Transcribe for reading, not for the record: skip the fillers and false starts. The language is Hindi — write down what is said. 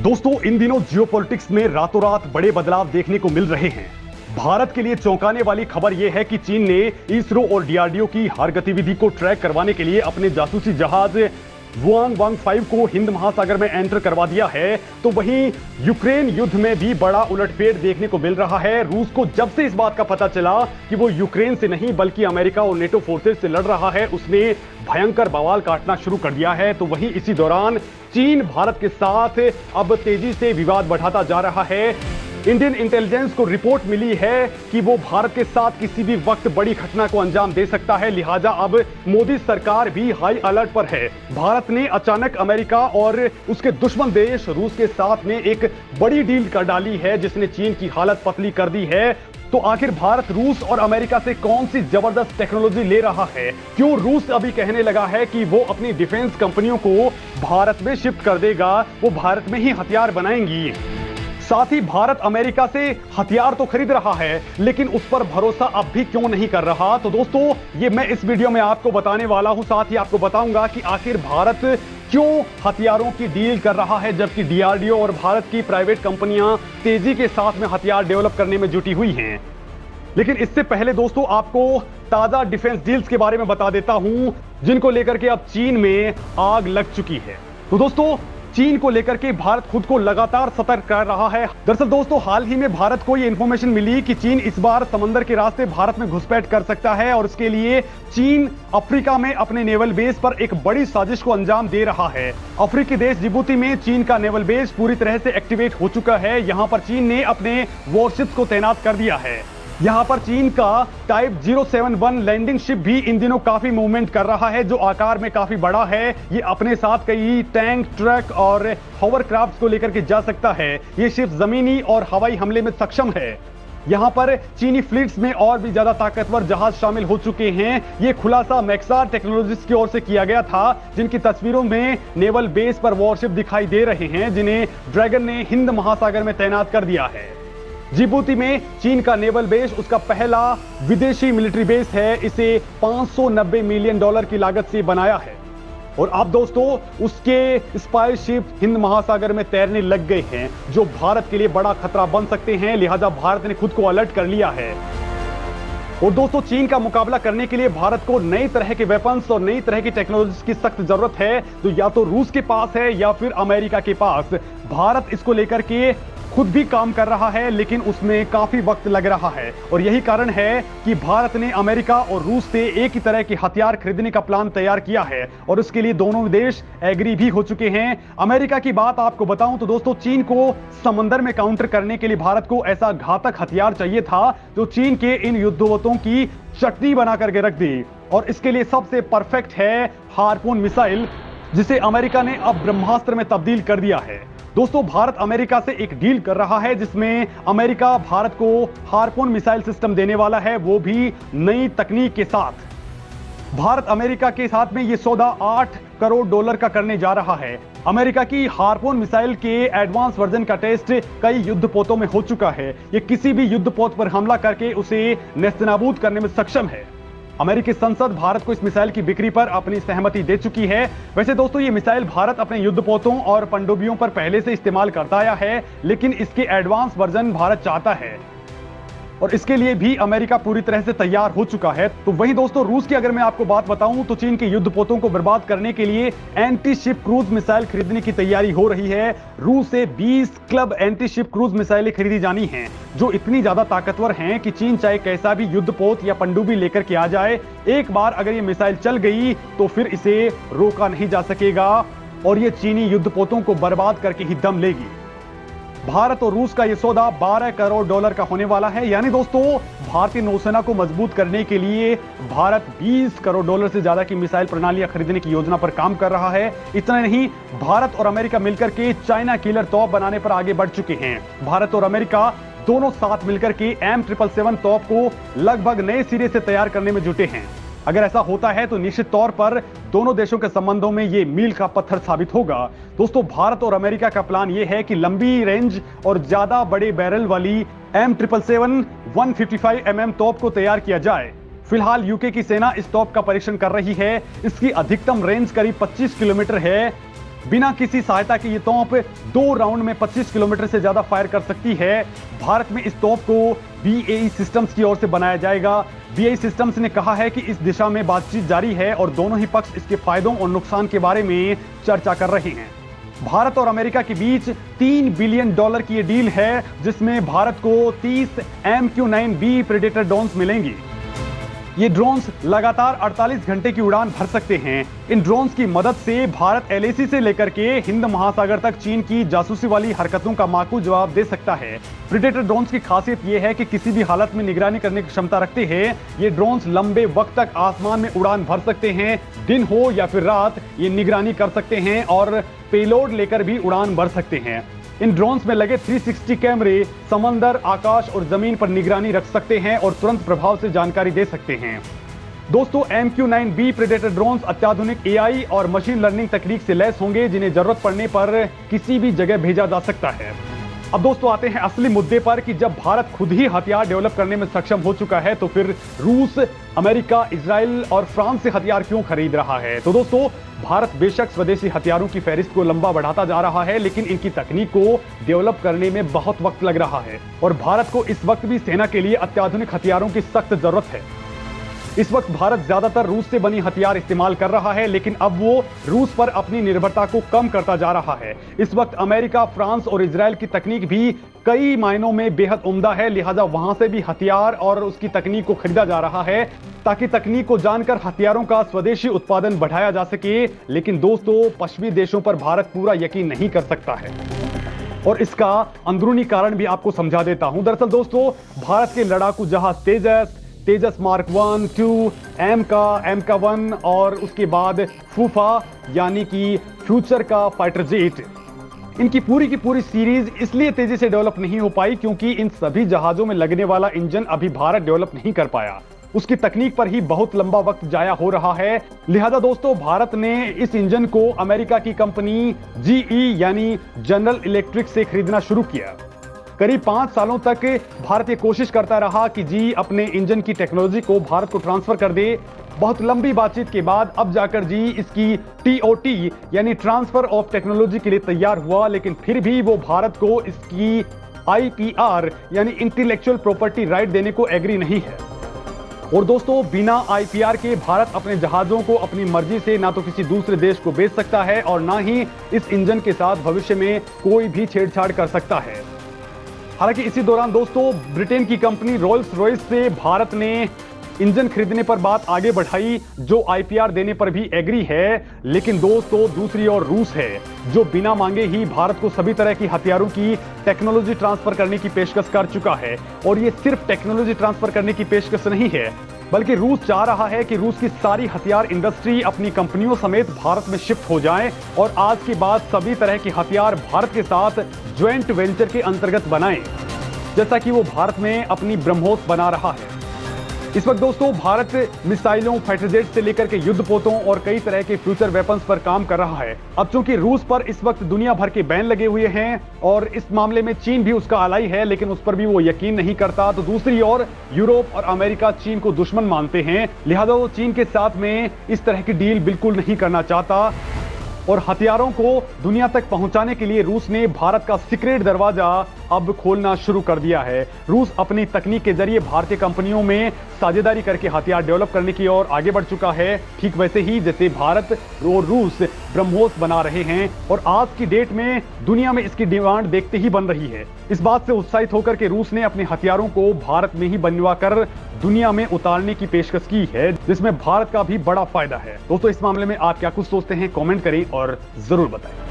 दोस्तों, इन दिनों जियोपॉलिटिक्स में रातों रात बड़े बदलाव देखने को मिल रहे हैं। भारत के लिए चौंकाने वाली खबर यह है कि चीन ने इसरो और डीआरडीओ की हर गतिविधि को ट्रैक करवाने के लिए अपने जासूसी जहाज वुआनवांग 5 को हिंद महासागर में एंटर करवा दिया है। तो वहीं यूक्रेन युद्ध में भी बड़ा उलटफेर देखने को मिल रहा है। रूस को जब से इस बात का पता चला कि वो यूक्रेन से नहीं बल्कि अमेरिका और नेटो फोर्सेज से लड़ रहा है, उसने भयंकर बवाल काटना शुरू कर दिया है। तो वहीं इसी दौरान चीन भारत के साथ अब तेजी से विवाद बढ़ाता जा रहा है। इंडियन इंटेलिजेंस को रिपोर्ट मिली है कि वो भारत के साथ किसी भी वक्त बड़ी घटना को अंजाम दे सकता है, लिहाजा अब मोदी सरकार भी हाई अलर्ट पर है। भारत ने अचानक अमेरिका और उसके दुश्मन देश रूस के साथ में एक बड़ी डील कर डाली है, जिसने चीन की हालत पतली कर दी है। तो आखिर भारत रूस और अमेरिका से कौन सी जबरदस्त टेक्नोलॉजी ले रहा है? क्यों रूस अभी कहने लगा है कि वो अपनी डिफेंस कंपनियों को भारत में शिफ्ट कर देगा, वो भारत में ही हथियार बनाएंगी। साथ ही भारत अमेरिका से हथियार तो खरीद रहा है, लेकिन उस पर भरोसा अब भी क्यों नहीं कर रहा? तो दोस्तों, ये मैं इस वीडियो में आपको बताने वाला हूं। साथ ही आपको बताऊंगा कि आखिर भारत क्यों हथियारों की डील कर रहा है, जबकि डीआरडीओ और भारत की प्राइवेट कंपनियां तेजी के साथ में हथियार डेवलप करने में जुटी हुई हैं। लेकिन इससे पहले दोस्तों, आपको ताजा डिफेंस डील्स के बारे में बता देता हूं, जिनको लेकर के अब चीन में आग लग चुकी है। तो दोस्तों, चीन को लेकर के भारत खुद को लगातार सतर्क कर रहा है। दरअसल दोस्तों, हाल ही में भारत को यह इंफॉर्मेशन मिली कि चीन इस बार समंदर के रास्ते भारत में घुसपैठ कर सकता है और इसके लिए चीन अफ्रीका में अपने नेवल बेस पर एक बड़ी साजिश को अंजाम दे रहा है। अफ्रीकी देश जिबूती में चीन का नेवल बेस पूरी तरह से एक्टिवेट हो चुका है। यहां पर चीन ने अपने वॉरशिप्स को तैनात कर दिया है। यहां पर चीन का टाइप 071 लैंडिंग शिप भी इन दिनों काफी मूवमेंट कर रहा है, जो आकार में काफी बड़ा है। ये अपने साथ कई टैंक, ट्रक और हॉवरक्राफ्ट को लेकर के जा सकता है। ये शिप जमीनी और हवाई हमले में सक्षम है। यहां पर चीनी फ्लीट्स में और भी ज्यादा ताकतवर जहाज शामिल हो चुके हैं। ये खुलासा मैक्सार टेक्नोलॉजीज की ओर से किया गया था, जिनकी तस्वीरों में नेवल बेस पर वॉरशिप दिखाई दे रहे हैं, जिन्हें ड्रैगन ने हिंद महासागर में तैनात कर दिया है। जिबूती में चीन का नेवल बेस उसका पहला विदेशी मिलिट्री बेस है। इसे 590 मिलियन डॉलर की लागत से बनाया है। और अब दोस्तों, उसके स्पाई शिप हिंद महासागर में तैरने लग गए हैं, जो भारत के लिए बड़ा खतरा बन सकते हैं। लिहाजा भारत ने खुद को अलर्ट कर लिया है। और दोस्तों, चीन का मुकाबला करने के लिए भारत को नई तरह के वेपन्स और नई तरह की टेक्नोलॉजी की सख्त जरूरत है, जो या तो रूस के पास है या फिर अमेरिका के पास। भारत इसको लेकर के खुद भी काम कर रहा है, लेकिन उसमें काफी वक्त लग रहा है। और यही कारण है कि भारत ने अमेरिका और रूस से एक ही तरह के हथियार खरीदने का प्लान तैयार किया है, और उसके लिए दोनों देश एग्री भी हो चुके हैं। अमेरिका की बात आपको बताऊं तो दोस्तों, चीन को समंदर में काउंटर करने के लिए भारत को ऐसा घातक हथियार चाहिए था, जो चीन के इन युद्धपोतों की चटनी बना करके रख दी। और इसके लिए सबसे परफेक्ट है हार्पून मिसाइल, जिसे अमेरिका ने अब ब्रह्मास्त्र में तब्दील कर दिया है। दोस्तों, भारत अमेरिका से एक डील कर रहा है, जिसमें अमेरिका भारत को हार्पून मिसाइल सिस्टम देने वाला है, वो भी नई तकनीक के साथ। भारत अमेरिका के साथ में ये सौदा 8 करोड़ डॉलर का करने जा रहा है। अमेरिका की हार्पून मिसाइल के एडवांस वर्जन का टेस्ट कई युद्धपोतों में हो चुका है। ये किसी भी युद्धपोत पर हमला करके उसे नेस्तनाबूद करने में सक्षम है। अमेरिकी संसद भारत को इस मिसाइल की बिक्री पर अपनी सहमति दे चुकी है। वैसे दोस्तों, ये मिसाइल भारत अपने युद्धपोतों और पनडुब्बियों पर पहले से इस्तेमाल करता आया है, लेकिन इसके एडवांस वर्जन भारत चाहता है, और इसके लिए भी अमेरिका पूरी तरह से तैयार हो चुका है। तो वहीं दोस्तों, रूस की अगर मैं आपको बात बताऊं तो चीन के युद्धपोतों को बर्बाद करने के लिए एंटी शिप क्रूज मिसाइल खरीदने की तैयारी हो रही है। रूस से 20 क्लब एंटी शिप क्रूज मिसाइलें खरीदी जानी हैं, जो इतनी ज्यादा ताकतवर हैं कि चीन चाहे कैसा भी युद्धपोत या पनडुब्बी लेकर के आ जाए, एक बार अगर ये मिसाइल चल गई तो फिर इसे रोका नहीं जा सकेगा, और ये चीनी युद्धपोतों को बर्बाद करके ही दम लेगी। भारत और रूस का यह सौदा 12 करोड़ डॉलर का होने वाला है। यानी दोस्तों, भारतीय नौसेना को मजबूत करने के लिए भारत 20 करोड़ डॉलर से ज्यादा की मिसाइल प्रणालियां खरीदने की योजना पर काम कर रहा है। इतना नहीं, भारत और अमेरिका मिलकर के चाइना किलर तोप बनाने पर आगे बढ़ चुके हैं। भारत और अमेरिका दोनों साथ मिलकर के M777 तोप को लगभग नए सिरे से तैयार करने में जुटे हैं। अगर ऐसा होता है तो निश्चित तौर पर दोनों देशों के संबंधों में यह मील का पत्थर साबित होगा। दोस्तों, भारत और अमेरिका का प्लान यह है कि लंबी रेंज और ज्यादा बड़े बैरल वाली M777 155 mm तोप को तैयार किया जाए। फिलहाल यूके की सेना इस तोप का परीक्षण कर रही है। इसकी अधिकतम रेंज करीब 25 किलोमीटर है। बिना किसी सहायता के ये तोप 2 राउंड में 25 किलोमीटर से ज्यादा फायर कर सकती है। भारत में इस तोप को BAE सिस्टम्स की ओर से बनाया जाएगा। BAE सिस्टम्स ने कहा है कि इस दिशा में बातचीत जारी है और दोनों ही पक्ष इसके फायदों और नुकसान के बारे में चर्चा कर रहे हैं। भारत और अमेरिका के बीच $3 बिलियन की ये डील है, जिसमें भारत को 30 MQ-9B प्रेडेटर ड्रोन्स मिलेंगी। ये ड्रोन्स लगातार 48 घंटे की उड़ान भर सकते हैं। इन ड्रोन्स की मदद से भारत LAC से लेकर के हिंद महासागर तक चीन की जासूसी वाली हरकतों का माकूल जवाब दे सकता है। प्रेडेटर ड्रोन्स की खासियत यह है कि किसी भी हालत में निगरानी करने की क्षमता रखते हैं। ये ड्रोन्स लंबे वक्त तक आसमान में उड़ान भर सकते हैं। दिन हो या फिर रात, ये निगरानी कर सकते हैं और पेलोड लेकर भी उड़ान भर सकते हैं। इन ड्रोन्स में लगे 360 कैमरे समंदर, आकाश और जमीन पर निगरानी रख सकते हैं और तुरंत प्रभाव से जानकारी दे सकते हैं। दोस्तों, MQ-9B प्रेडेटर ड्रोन्स अत्याधुनिक AI और मशीन लर्निंग तकनीक से लैस होंगे, जिन्हें जरूरत पड़ने पर किसी भी जगह भेजा जा सकता है। अब दोस्तों आते हैं असली मुद्दे पर कि जब भारत खुद ही हथियार डेवलप करने में सक्षम हो चुका है तो फिर रूस, अमेरिका, इजराइल और फ्रांस से हथियार क्यों खरीद रहा है। तो दोस्तों, भारत बेशक स्वदेशी हथियारों की फहरिस्त को लंबा बढ़ाता जा रहा है, लेकिन इनकी तकनीक को डेवलप करने में बहुत वक्त लग रहा है और भारत को इस वक्त भी सेना के लिए अत्याधुनिक हथियारों की सख्त जरूरत है। इस वक्त भारत ज्यादातर रूस से बनी हथियार इस्तेमाल कर रहा है, लेकिन अब वो रूस पर अपनी निर्भरता को कम करता जा रहा है। इस वक्त अमेरिका, फ्रांस और इजराइल की तकनीक भी कई मायनों में बेहद उम्दा है, लिहाजा वहां से भी हथियार और उसकी तकनीक को खरीदा जा रहा है ताकि तकनीक को जानकर हथियारों का स्वदेशी उत्पादन बढ़ाया जा सके। लेकिन दोस्तों, पश्चिमी देशों पर भारत पूरा यकीन नहीं कर सकता है और इसका अंदरूनी कारण भी आपको समझा देता हूं। दरअसल दोस्तों, भारत के लड़ाकू जहाज तेजस मार्क 1, 2, एमका 1 और उसके बाद फूफा यानी कि फ्यूचर का फाइटर जेट, इनकी पूरी की पूरी सीरीज इसलिए तेजी से डेवलप नहीं हो पाई क्योंकि इन सभी जहाजों में लगने वाला इंजन अभी भारत डेवलप नहीं कर पाया। उसकी तकनीक पर ही बहुत लंबा वक्त जाया हो रहा है। लिहाजा दोस्तों, भारत ने इस इंजन को अमेरिका की कंपनी GE यानी जनरल इलेक्ट्रिक से खरीदना शुरू किया। करीब 5 सालों तक भारत ये कोशिश करता रहा कि GE अपने इंजन की टेक्नोलॉजी को भारत को ट्रांसफर कर दे। बहुत लंबी बातचीत के बाद अब जाकर GE इसकी TOT यानी ट्रांसफर ऑफ टेक्नोलॉजी के लिए तैयार हुआ, लेकिन फिर भी वो भारत को इसकी IPR यानी इंटेलेक्चुअल प्रॉपर्टी राइट देने को एग्री नहीं है। और दोस्तों, बिना IPR के भारत अपने जहाजों को अपनी मर्जी से ना तो किसी दूसरे देश को बेच सकता है और ना ही इस इंजन के साथ भविष्य में कोई भी छेड़छाड़ कर सकता है। हालांकि इसी दौरान दोस्तों, ब्रिटेन की कंपनी रॉल्स रॉयस से भारत ने इंजन खरीदने पर बात आगे बढ़ाई, जो IPR देने पर भी एग्री है। लेकिन दोस्तों, दूसरी ओर रूस है, जो बिना मांगे ही भारत को सभी तरह की हथियारों की टेक्नोलॉजी ट्रांसफर करने की पेशकश कर चुका है। और ये सिर्फ टेक्नोलॉजी ट्रांसफर करने की पेशकश नहीं है, बल्कि रूस चाह रहा है कि रूस की सारी हथियार इंडस्ट्री अपनी कंपनियों समेत भारत में शिफ्ट हो जाए और आज के बाद सभी तरह के हथियार भारत के साथ ज्वाइंट वेंचर के अंतर्गत बनाएं, जैसा कि वो भारत में अपनी ब्रह्मोस बना रहा है। इस वक्त दोस्तों, भारत मिसाइलों, फाइटर जेट से लेकर के युद्धपोतों और कई तरह के फ्यूचर वेपन्स पर काम कर रहा है। अब चूंकि रूस पर इस वक्त दुनिया भर के बैन लगे हुए हैं और इस मामले में चीन भी उसका अलाई है, लेकिन उस पर भी वो यकीन नहीं करता, तो दूसरी ओर यूरोप और अमेरिका चीन को दुश्मन मानते हैं। लिहाजा वो चीन के साथ में इस तरह की डील बिल्कुल नहीं करना चाहता और हथियारों को दुनिया तक पहुंचाने के लिए रूस ने भारत का सीक्रेट दरवाजा अब खोलना शुरू कर दिया है। रूस अपनी तकनीक के जरिए भारतीय कंपनियों में साझेदारी करके हथियार डेवलप करने की ओर आगे बढ़ चुका है, ठीक वैसे ही जैसे भारत और रूस ब्रह्मोस बना रहे हैं और आज की डेट में दुनिया में इसकी डिमांड देखते ही बन रही है। इस बात से उत्साहित होकर के रूस ने अपने हथियारों को भारत में ही बनवा कर दुनिया में उतारने की पेशकश की है, जिसमें भारत का भी बड़ा फायदा है। दोस्तों, इस मामले में आप क्या कुछ सोचते हैं, कमेंट करें और जरूर बताएं।